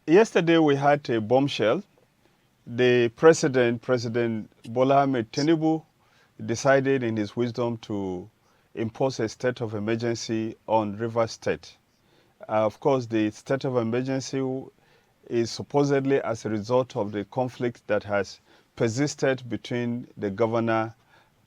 Yesterday we had a bombshell. The President Bola Ahmed Tinubu, decided in his wisdom to impose a state of emergency on Rivers State. Of course, the state of emergency is supposedly as a result of the conflict that has persisted between the governor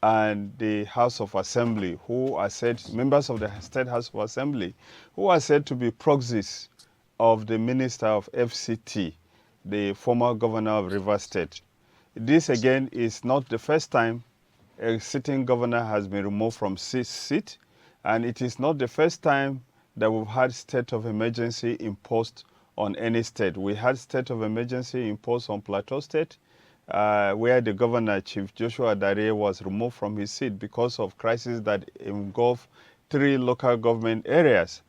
and the House of Assembly, who are said, members of the State House of Assembly, who are said to be proxies of the Minister of FCT, the former governor of Rivers State. This again is not the first time a sitting governor has been removed from his seat, and it is not the first time that we've had state of emergency imposed on any state. We had state of emergency imposed on Plateau State, where the governor, Chief Joshua Dare, was removed from his seat because of crises that engulfed 3 local government areas.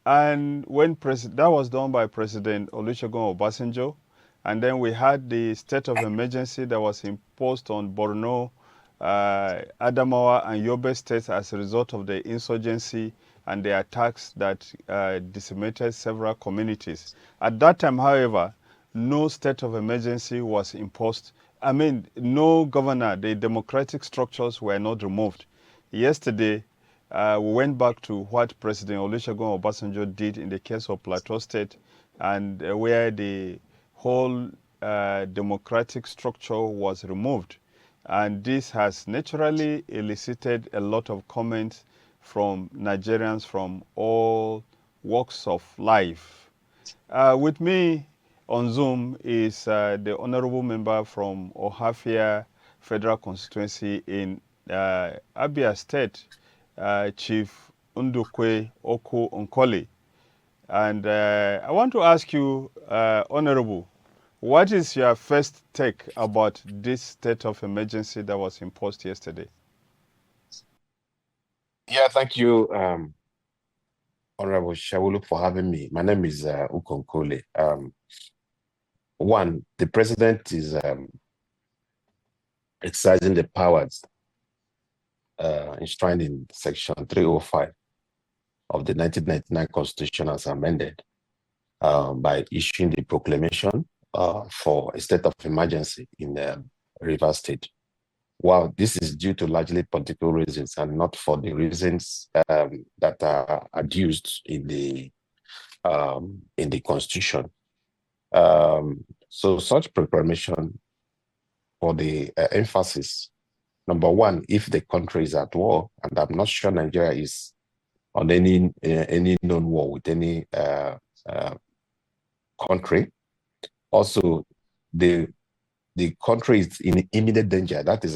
And when that was done by President Olusegun Obasanjo, and then we had the state of emergency that was imposed on Borno, Adamawa, and Yobe states as a result of the insurgency and the attacks that decimated several communities. At that time, however, no state of emergency was imposed. I mean, no governor, the democratic structures were not removed. Yesterday, we went back to what President Olusegun Obasanjo did in the case of Plateau State, and where the whole democratic structure was removed. And this has naturally elicited a lot of comments from Nigerians from all walks of life. With me on Zoom is the honorable member from Ohafia Federal Constituency in Abia State, Chief Ndukwe Hon Nkole. And I want to ask you, Honorable, what is your first take about this state of emergency that was imposed yesterday? Yeah, thank you, Honorable Shawulu, for having me. My name is Hon Nkole. One, the president is exercising the powers enshrined in Section 305 of the 1999 Constitution as amended by issuing the proclamation for a state of emergency in Rivers State. Well, this is due to largely political reasons and not for the reasons that are adduced in the Constitution. So such proclamation for the emphasis, number one, if the country is at war, and I'm not sure Nigeria is on any known war with any country. Also, the country is in immediate danger. That is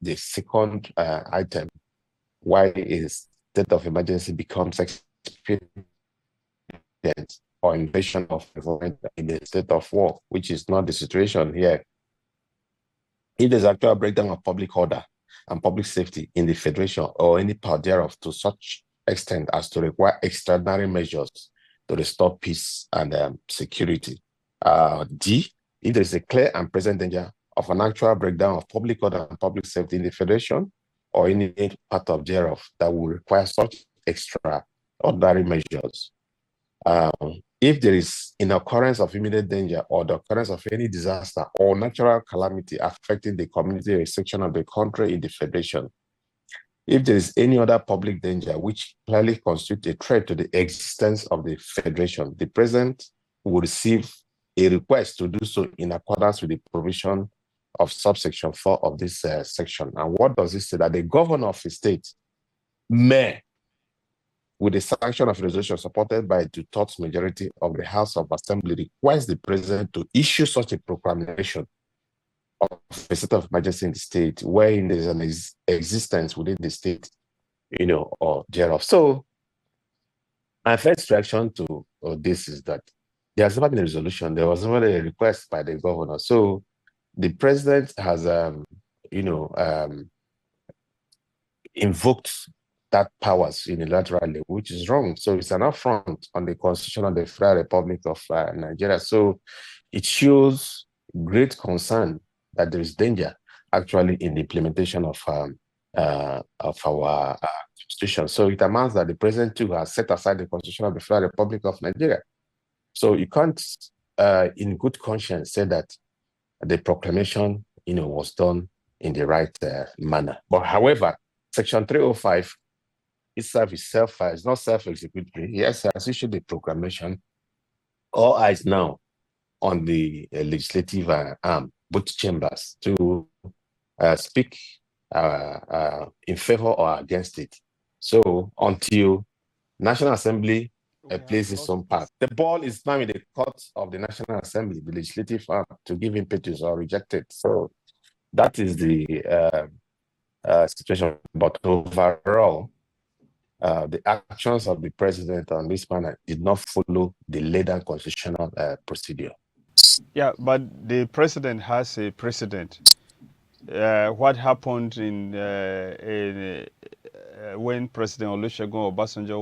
the second item why a state of emergency becomes expedient or invasion of the government in a state of war, which is not the situation here. If there's actual breakdown of public order and public safety in the federation or any part thereof to such extent as to require extraordinary measures to restore peace and security. D, if there is a clear and present danger of an actual breakdown of public order and public safety in the federation or any part of thereof that will require such extraordinary measures. If there is an occurrence of immediate danger or the occurrence of any disaster or natural calamity affecting the community or section of the country in the federation, if there is any other public danger which clearly constitutes a threat to the existence of the federation, the president will receive a request to do so in accordance with the provision of subsection 4 of this section. And what does it say? That the governor of the state may, with the sanction of resolution supported by the 2/3 majority of the House of Assembly, requires the president to issue such a proclamation of a state of emergency in the state wherein there is an existence within the state, or thereof. So my first reaction to this is that there has never been a resolution. There was never a request by the governor. So the president has, invoked that powers unilaterally, which is wrong. So it's an affront on the Constitution of the Federal Republic of Nigeria. So it shows great concern that there is danger actually in the implementation of our Constitution. So it amounts that the president too has set aside the Constitution of the Federal Republic of Nigeria. So you can't in good conscience, say that the proclamation, was done in the right manner. But however, Section 305 itself is not self-executory. Yes, has issued the proclamation. All eyes now on the legislative arm, both chambers, to speak in favor or against it. So until National Assembly plays its own part, the ball is now in the court of the National Assembly, the legislative arm, to give impetus or reject it. So that is the situation. But overall, the actions of the president on this matter did not follow the laid-down constitutional procedure. Yeah, but the president has a precedent. What happened in when President Olusegun Obasanjo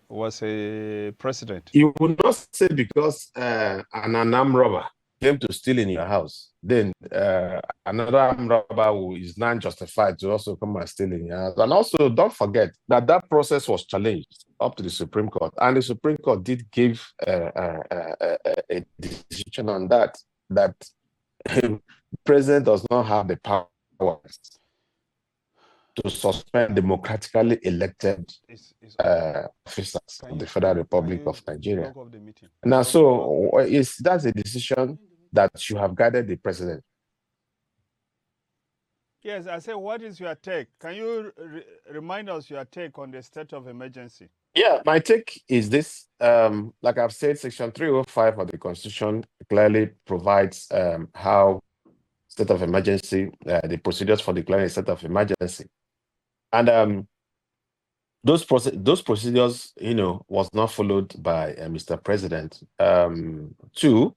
was a president? You would not say because an armed robber came to steal in your house, then another armed robber who is not justified to also come and steal in your house. And also, don't forget that that process was challenged up to the Supreme Court, and the Supreme Court did give a decision on that the president does not have the powers to suspend democratically elected officers of the Federal Republic of Nigeria. Now, so that's a decision that should have guided the president. Yes, I say, what is your take? Can you remind us your take on the state of emergency? Yeah, my take is this. Like I've said, Section 305 of the Constitution clearly provides how state of emergency, the procedures for declaring a state of emergency. And those procedures, was not followed by Mr. President. Two,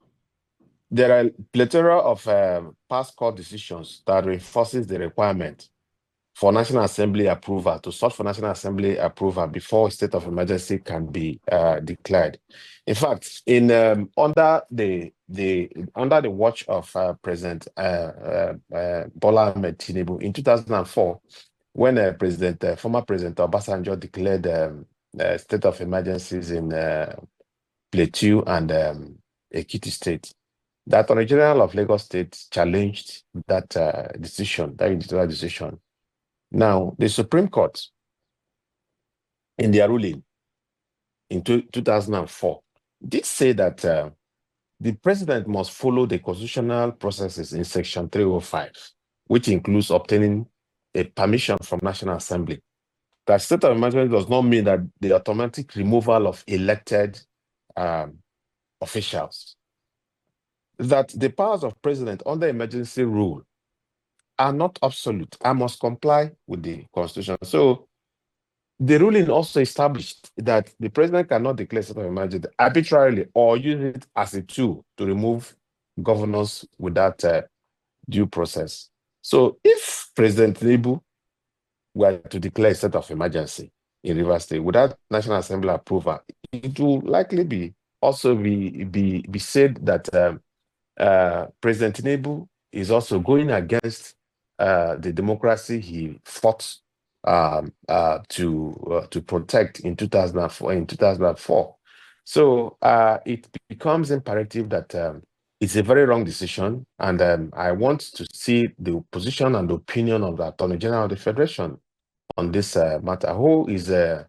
there are plethora of past court decisions that reinforces the requirement for National Assembly approval, to search for National Assembly approval before a state of emergency can be declared. In fact, in under the watch of President Bola Ahmed Tinubu in 2004, when former President Obasanjo declared state of emergencies in Plateau and Ekiti State, the Attorney General of Lagos State challenged that decision, that editorial decision. Now, the Supreme Court, in their ruling in 2004, did say that the president must follow the constitutional processes in Section 305, which includes obtaining a permission from National Assembly. That state of emergency does not mean that the automatic removal of elected officials. That the powers of president under emergency rule are not absolute. I must comply with the Constitution. So the ruling also established that the president cannot declare state of emergency arbitrarily or use it as a tool to remove governors without due process. So if President Tinubu were to declare a state of emergency in Rivers State without National Assembly approval, it will likely be said that President Tinubu is also going against the democracy he fought to protect in 2004. So it becomes imperative that it's a very wrong decision, and I want to see the position and the opinion of the Attorney General of the Federation on this matter, who is the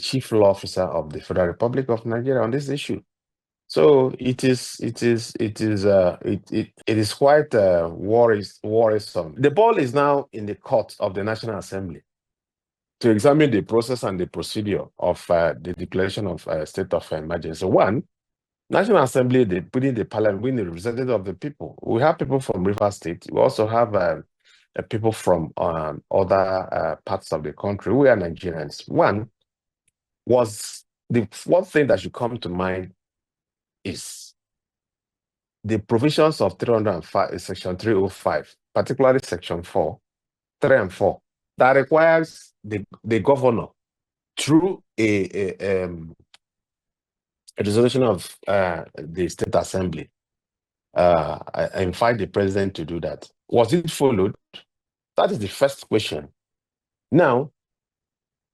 chief law officer of the Federal Republic of Nigeria on this issue. So it is quite worrisome. The ball is now in the court of the National Assembly to examine the process and the procedure of the declaration of state of emergency. One, National Assembly, they put in the parliament, being the representative of the people. We have people from Rivers State. We also have people from other parts of the country. We are Nigerians. One thing that should come to mind is the provisions of 305, Section 305, particularly Section 4, 3 and 4, that requires the governor, through a resolution of the State Assembly, invite the president to do that. Was it followed? That is the first question. Now,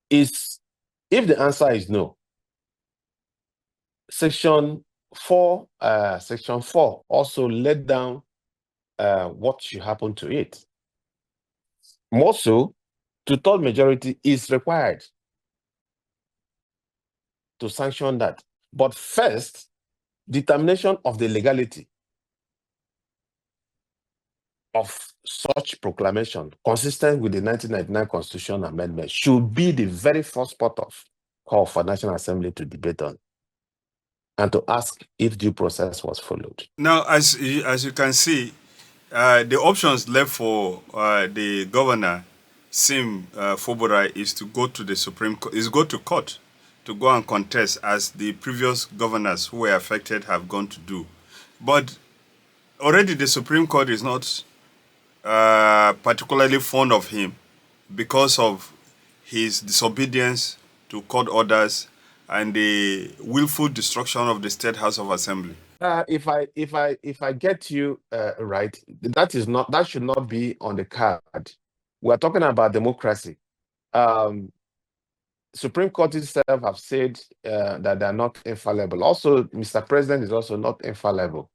if the answer is no, Section 4 also laid down what should happen to it. More so, two-thirds majority is required to sanction that. But first, determination of the legality of such proclamation, consistent with the 1999 Constitution Amendment, should be the very first part of call for National Assembly to debate on and to ask if due process was followed. Now, as you can see, the options left for the governor, Sim Fobora, is to go to the Supreme Court, is go to court to go and contest, as the previous governors who were affected have gone to do. But already the Supreme Court is not particularly fond of him because of his disobedience to court orders and the willful destruction of the State House of Assembly. If I get you right, that should not be on the card. We're talking about democracy. Supreme Court itself have said that they're not infallible. Also, Mr. President is also not infallible.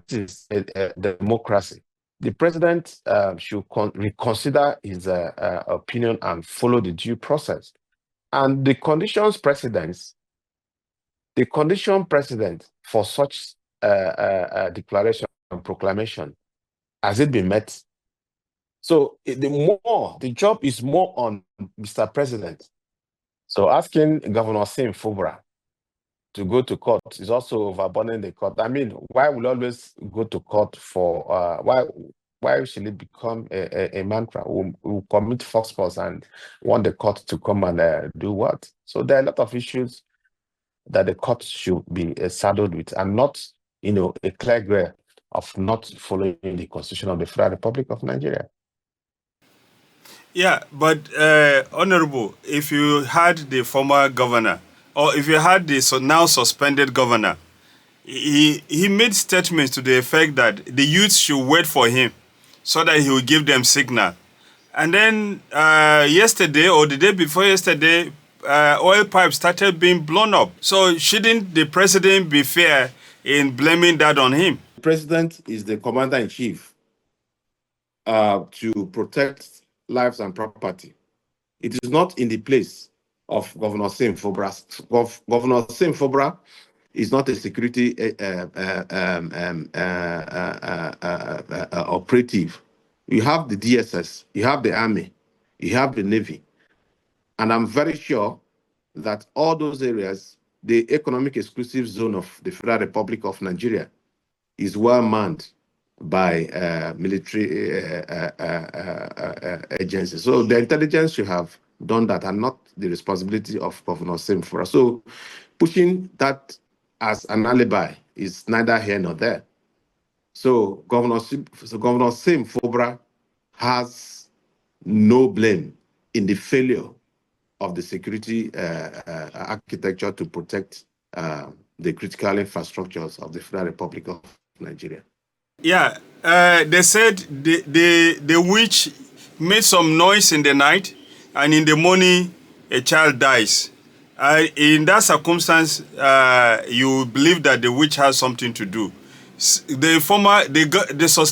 This is a democracy. The president should reconsider his opinion and follow the due process. And the condition precedent for such declaration and proclamation, has it been met? So the job is more on Mr. President. So asking Governor Sim Fubra to go to court is also overburdening the court. I mean, why will always go to court for why should it become a mantra? We'll commit false and want the court to come and do what? So there are a lot of issues that the court should be saddled with, and not, a clear gray of not following the Constitution of the Federal Republic of Nigeria. Yeah, but Honorable, if you had the former governor, or if you had the now suspended governor, he made statements to the effect that the youth should wait for him so that he will give them signal. And then yesterday or the day before yesterday, oil pipes started being blown up. So shouldn't the president be fair in blaming that on him? The president is the commander-in-chief to protect lives and property. It is not in the place of Governor Sim Fobra. Governor Sim Fobra is not a security operative. You have the DSS, you have the Army, you have the Navy. And I'm very sure that all those areas, the economic exclusive zone of the Federal Republic of Nigeria, is well manned by military agencies. So the intelligence should have done that, and not the responsibility of Governor Sim Fobra. So pushing that as an alibi is neither here nor there. So Governor Sim Fobra has no blame in the failure of the security architecture to protect the critical infrastructures of the Federal Republic of Nigeria. Yeah, they said the witch made some noise in the night, and in the morning a child dies. In that circumstance, you believe that the witch has something to do. The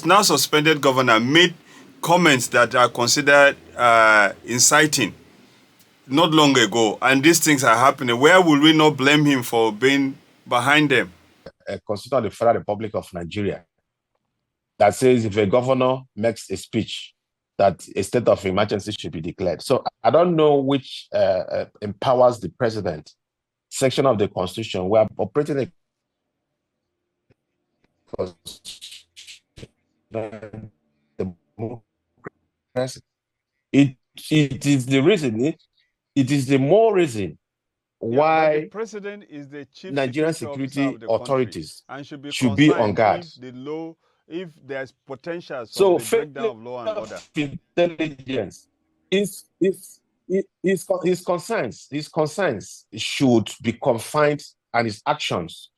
now suspended governor made comments that are considered inciting not long ago, and these things are happening. Where will we not blame him for being behind them? A Constitution of the Federal Republic of Nigeria that says if a governor makes a speech that a state of emergency should be declared. So I don't know which empowers the president section of the Constitution. We are operating a democracy. It is the reason, it is the more reason why the president is the chief Nigerian security authorities and should be on guard. If there's potential so the breakdown of law and order. Intelligence his concerns should be confined, and his actions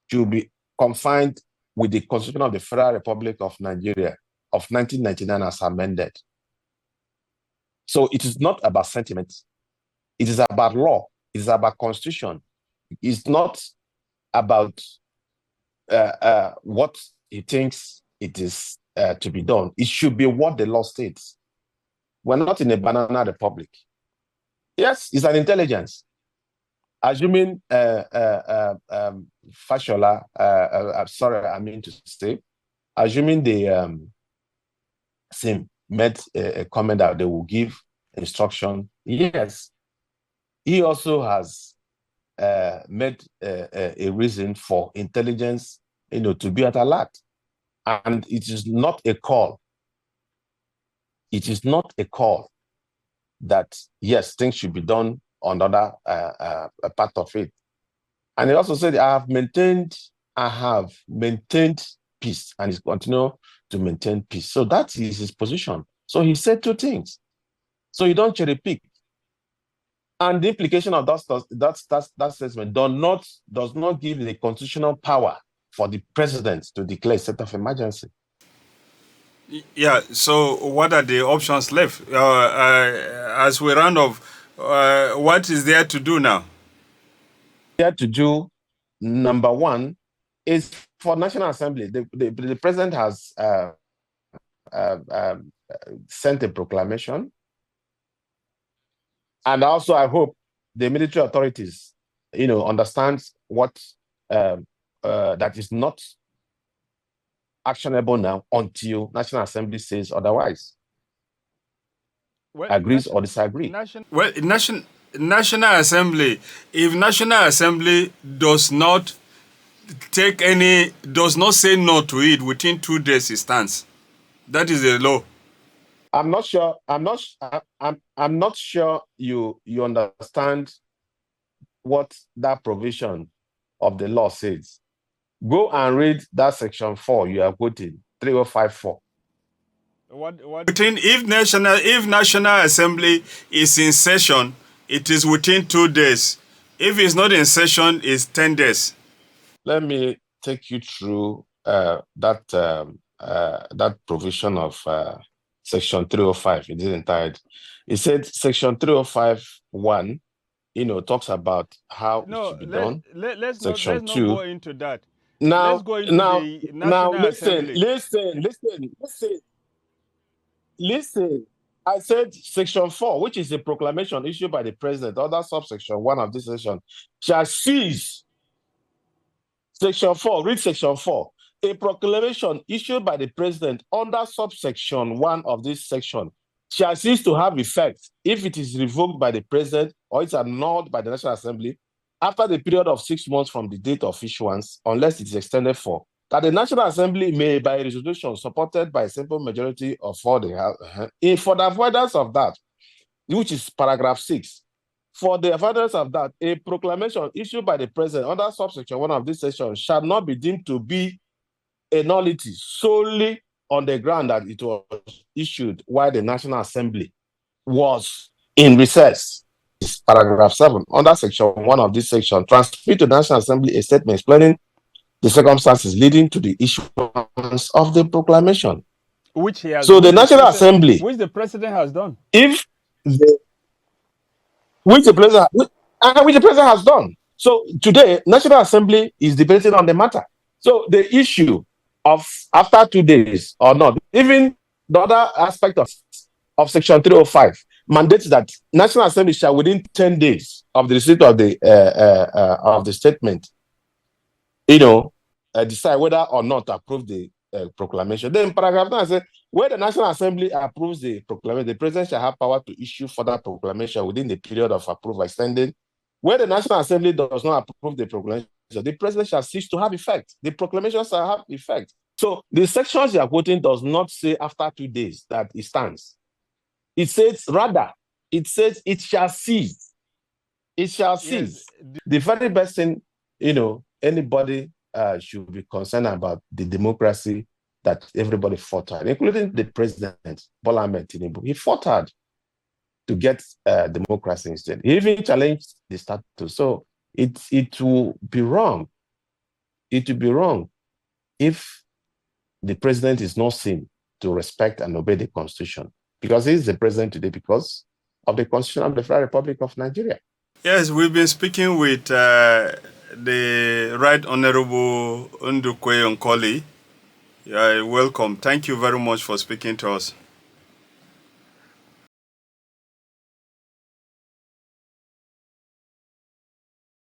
should be confined with the Constitution of the Federal Republic of Nigeria of 1999 as amended. So it is not about sentiment. It is about law. It is about constitution. It's not about what he thinks it is to be done. It should be what the law states. We're not in a banana republic. Yes, it's an intelligence. Assuming Fashola, sorry, I mean to say, assuming they made a comment that they will give instruction. Yes, he also has made a reason for intelligence, to be at alert. And it is not a call. It is not a call that, yes, things should be done on another part of it. And he also said, I have maintained peace, and he's continue to maintain peace. So that is his position. So he said two things. So you don't cherry pick. And the implication of that statement does not give the constitutional power for the president to declare a state of emergency. Yeah, so what are the options left? As we round off, what is there to do now? There to do, number one, is for National Assembly. The president has sent a proclamation. And also, I hope the military authorities, understand what that is not actionable now until National Assembly says otherwise. Agrees or disagrees. National Assembly, if National Assembly does not say no to it within 2 days, it stands. That is the law. I'm not sure. I'm not sure you understand what that provision of the law says. Go and read that section 4 you are quoting, 3054. If National Assembly is in session, it is within 2 days. If it's not in session, it's 10 days. Let me take you through that provision of section 305 in its entirety. It said section 305(1), talks about how it should be done. Let's not go into that. Now, let's go into the National Assembly. Listen. I said section 4, which is a proclamation issued by the president under subsection 1 of this section, shall cease. Section 4, read section 4. A proclamation issued by the president under subsection 1 of this section shall cease to have effect if it is revoked by the president or it's annulled by the National Assembly after the period of 6 months from the date of issuance, unless it is extended for, that the National Assembly may, by resolution supported by a simple majority of all the House, for the avoidance of that, which is paragraph 6, for the avoidance of that, a proclamation issued by the president under subsection 1 of this section shall not be deemed to be a nullity solely on the ground that it was issued while the National Assembly was in recess. Paragraph 7, under section 1 of this section, transmit to the National Assembly a statement explaining the circumstances leading to the issuance of the proclamation. Which he has. So the National Assembly, which the president has done. Which the president has done. So today, National Assembly is debating on the matter. So the issue of after 2 days or not, even the other aspect of section 305 mandates that National Assembly shall within 10 days of the receipt of the statement, decide whether or not to approve the proclamation. Then paragraph 9 says, where the National Assembly approves the proclamation, the president shall have power to issue further proclamation within the period of approval extended. Where the National Assembly does not approve the proclamation, the president shall cease to have effect. The proclamation shall have effect. So the sections you are quoting does not say after 2 days that it stands. It says it shall cease. It shall cease. Yes. The very best thing, anybody should be concerned about the democracy that everybody fought hard, including the president, Bola Ahmed Tinubu. He fought hard to get democracy instead. He even challenged the status. So it will be wrong. It will be wrong if the president is not seen to respect and obey the Constitution, because he is the president today because of the Constitution of the Federal Republic of Nigeria. Yes, we've been speaking with the Right Honorable Hon Nkole. Welcome. Thank you very much for speaking to us.